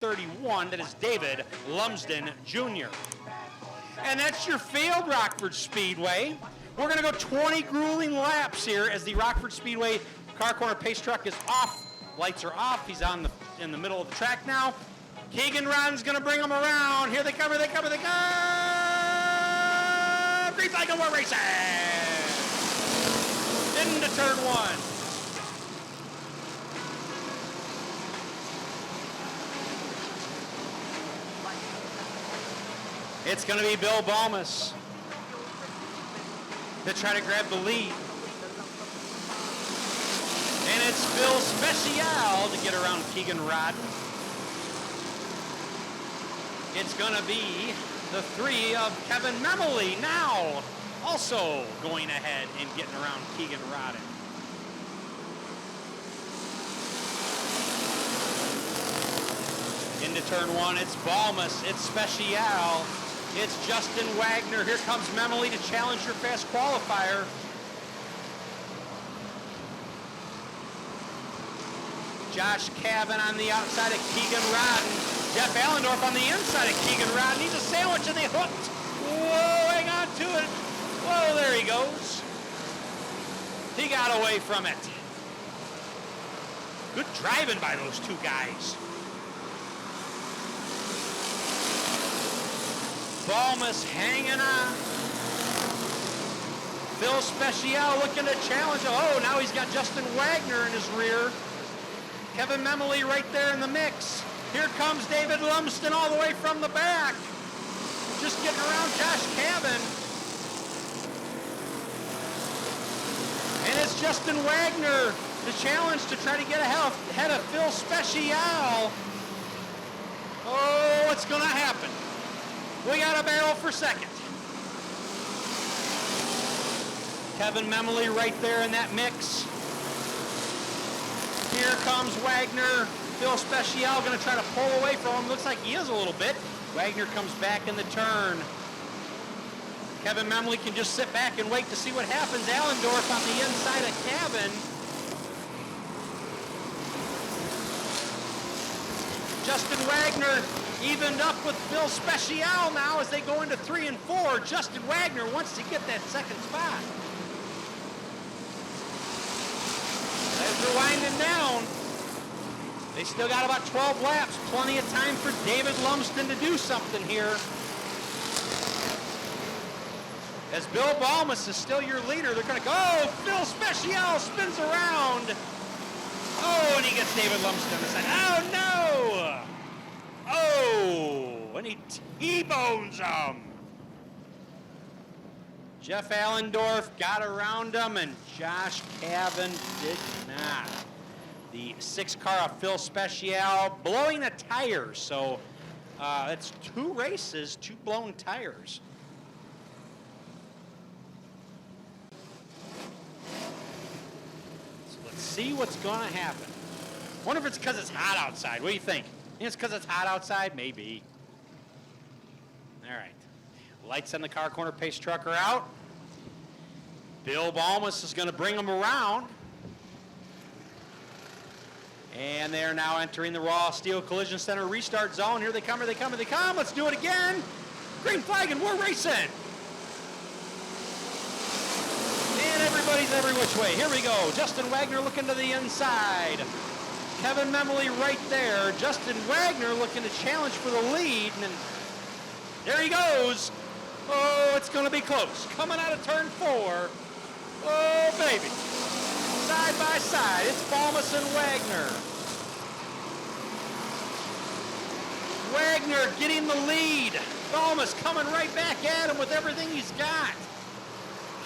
31, that is David Lumsden Jr. And that's your field, Rockford Speedway. We're going to go 20 grueling laps here as the Rockford Speedway car corner pace truck is off. Lights are off. He's in the middle of the track now. Keegan Rodden's going to bring them around. Here they come, here they come, here they come. Green flag and we're racing. Into turn one. It's going to be Bill Balmas to try to grab the lead. And it's Phil Special to get around Keegan Rodden. It's going to be the three of Kevin Memoli now also going ahead and getting around Keegan Rodden. Into turn one, it's Balmas, it's Special. It's Justin Wagner. Here comes Memoli to challenge your fast qualifier. Josh Cavan on the outside of Keegan Rodden. Jeff Allendorf on the inside of Keegan Rodden. Needs a sandwich and they hooked. Whoa, hang on to it. Whoa, there he goes. He got away from it. Good driving by those two guys. Balmas hanging on. Phil Special looking to challenge. Oh, now he's got Justin Wagner in his rear. Kevin Memoli right there in the mix. Here comes David Lumsden all the way from the back. Just getting around Josh Cavan. And it's Justin Wagner, the challenge to try to get ahead of Phil Special. Oh, what's going to happen? We got a barrel for second. Kevin Memoli right there in that mix. Here comes Wagner. Phil Special going to try to pull away from him. Looks like he is a little bit. Wagner comes back in the turn. Kevin Memoli can just sit back and wait to see what happens. Allendorf on the inside of Cavan. Justin Wagner evened up with Phil Special now as they go into 3 and 4. Justin Wagner wants to get that second spot. As they're winding down, they still got about 12 laps. Plenty of time for David Lumsden to do something here. As Bill Balmas is still your leader, they're going to go. Oh, Phil Special spins around. Oh, and he gets David Lumsden aside. Oh, no! Oh, and he T-bones him. Jeff Allendorf got around him, and Josh Cavan did not. The 6 car of Phil Special blowing a tire, so it's 2 races, 2 blown tires. So let's see what's going to happen. Wonder if it's because it's hot outside. What do you think? It's because it's hot outside? Maybe. All right. Lights on the car corner pace truck are out. Bill Balmas is going to bring them around. And they're now entering the Raw Steel Collision Center restart zone. Here they come, here they come, here they come. Let's do it again. Green flag and we're racing. And everybody's every which way. Here we go. Justin Wagner looking to the inside. Kevin Memoli right there. Justin Wagner looking to challenge for the lead. And there he goes. Oh, it's going to be close. Coming out of turn 4. Oh, baby. Side by side, it's Balmas and Wagner. Wagner getting the lead. Balmas coming right back at him with everything he's got.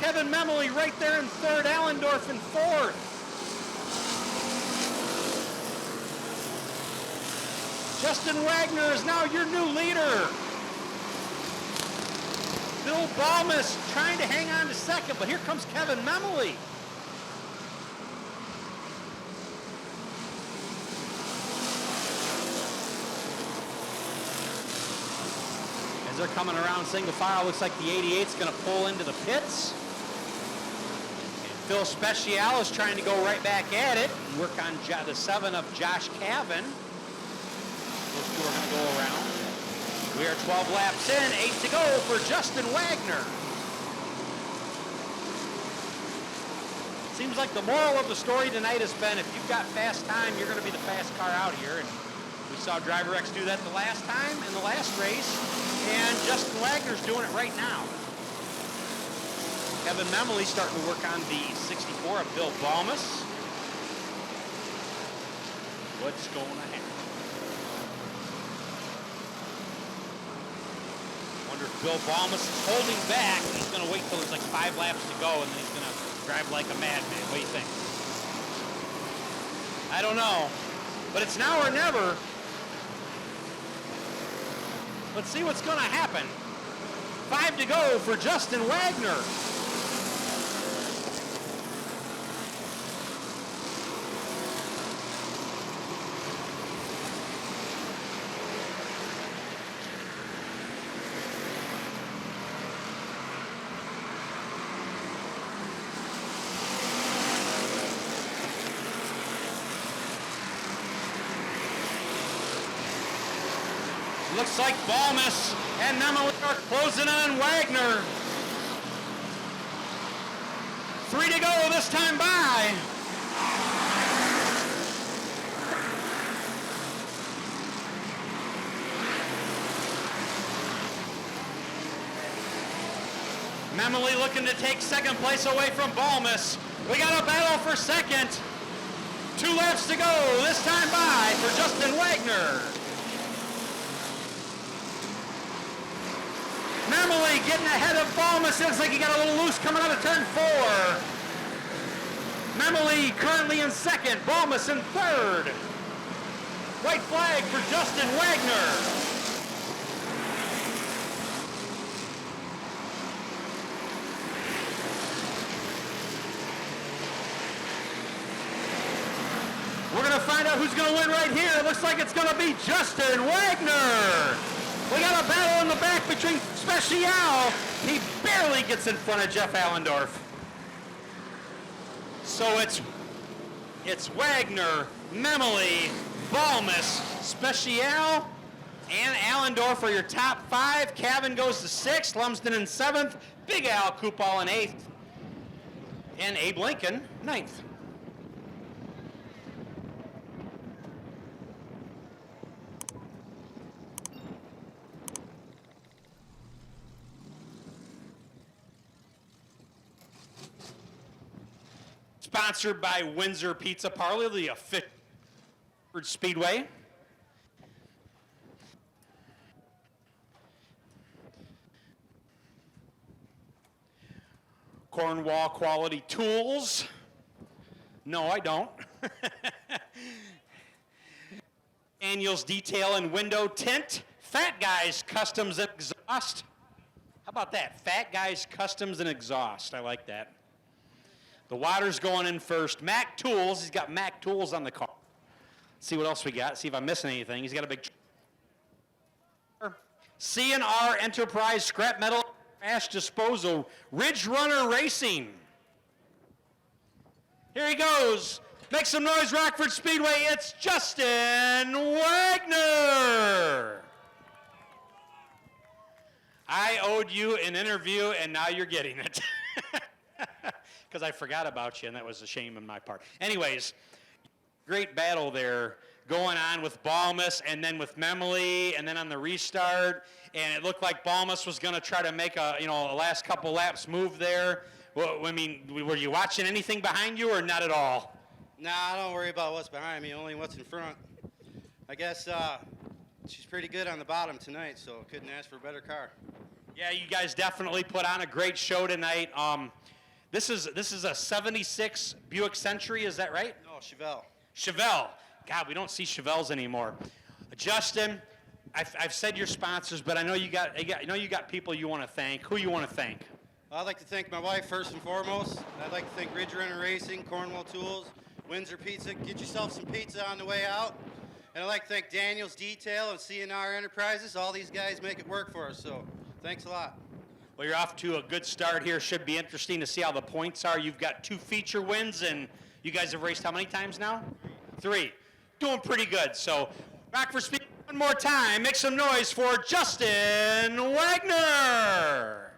Kevin Memoli right there in 3rd, Allendorf in 4th. Justin Wagner is now your new leader. Bill Balmas trying to hang on to 2nd, but here comes Kevin Memoli. As they're coming around single file, looks like the 88's going to pull into the pits. And Phil Special is trying to go right back at it and work on the 7 of Josh Cavan. Those two are going to go around. We are 12 laps in, 8 to go for Justin Wagner. Seems like the moral of the story tonight has been if you've got fast time, you're going to be the fast car out here. And we saw Driver X do that the last time in the last race, and Justin Wagner's doing it right now. Kevin Memley starting to work on the 64 of Bill Balmus. What's going to happen? Wonder if Bill Balmus is holding back. He's going to wait till there's like 5 laps to go, and then he's going to drive like a madman. What do you think? I don't know, but it's now or never. Let's see what's going to happen. 5 to go for Justin Wagner. Looks like Balmus and Memley are closing on Wagner. 3 to go this time by. Memley looking to take second place away from Balmus. We got a battle for second. 2 laps to go this time by for Justin Wagner. Memley getting ahead of Balmus. Looks like he got a little loose coming out of turn 4. Memley currently in second. Balmus in third. White flag for Justin Wagner. We're going to find out who's going to win right here. It looks like it's going to be Justin Wagner. We got a battle in the back between Special. He barely gets in front of Jeff Allendorf. So it's Wagner, Memley, Balmus, Special, and Allendorf are your top 5. Cavan goes to 6th, Lumsden in 7th, Big Al Kupal in 8th, and Abe Lincoln 9th. Sponsored by Windsor Pizza Parlor, the official Rockford Speedway. Cornwall Quality Tools. No, I don't. Daniels Detail and Window Tint. Fat Guys Customs and Exhaust. How about that? Fat Guys Customs and Exhaust. I like that. The water's going in first. Mac Tools. He's got Mac Tools on the car. Let's see what else we got. See if I'm missing anything. He's got a big C&R Enterprise Scrap Metal Trash Disposal. Ridge Runner Racing. Here he goes. Make some noise, Rockford Speedway. It's Justin Wagner. I owed you an interview, and now you're getting it. Because I forgot about you, and that was a shame on my part. Anyways, great battle there going on with Balmus and then with Memley and then on the restart. And it looked like Balmus was going to try to make a last couple laps move there. Well, I mean, were you watching anything behind you or not at all? Nah, I don't worry about what's behind me, only what's in front. I guess she's pretty good on the bottom tonight, so couldn't ask for a better car. Yeah, you guys definitely put on a great show tonight. This is a 76 Buick Century, is that right? No, Chevelle. Chevelle. God, we don't see Chevelles anymore. Justin, I've said your sponsors, but I know you got people you want to thank. Who you want to thank? Well, I'd like to thank my wife first and foremost. I'd like to thank Ridge Runner Racing, Cornwall Tools, Windsor Pizza. Get yourself some pizza on the way out. And I'd like to thank Daniels Detail and C&R Enterprises. All these guys make it work for us, so thanks a lot. Well, you're off to a good start here. Should be interesting to see how the points are. You've got 2 feature wins, and you guys have raced how many times now? 3. Doing pretty good. So, Rockford Speedway, One more time, make some noise for Justin Wagner.